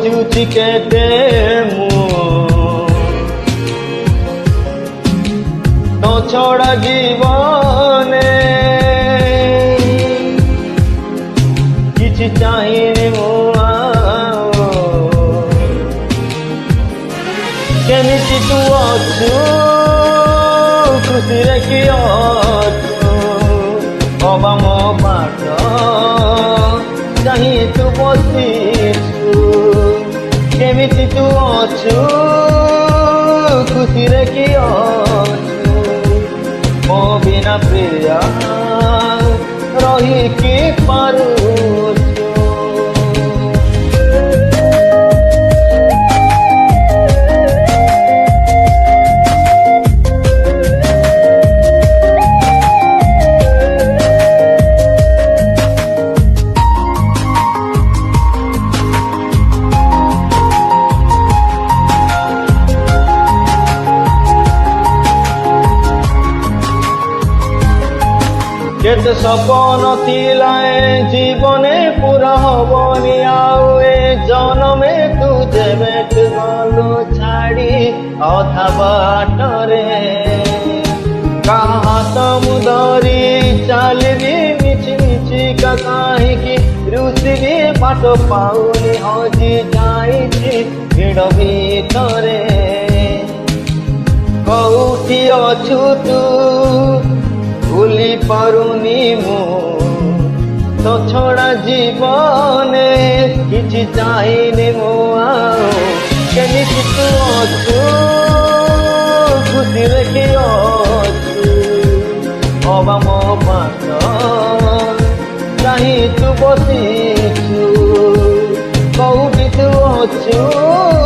खोजुची केते मु तो छड़ा जीवने किछि चाहिए मु केमिति तू अछु खुशी रे कि अछु अबा मो पाठ चाहिए तू बसीछु केमिति तू अछु खुशी रे कि अछु मो बिना प्रिया रही कि पारुछु केते सपन थिलाए जीवने पूरा हबनी आउ ए जनमे तू जेबेट गलु छाड़ी अधा बाटरे कहा तमु धरी चलबी मिछि मिछि का काहीकि रुसिबी पाट पाउनी हजी जाइछि भिड़ भितरे कौठी अछु तू भूली पारुनी मु तो छोड़ा जीवने किछि चाहिए मु केमिति तू अछु खुशी रे कि अछु अबा मो पाठ चाही तू बसीछु कौठी तू अछु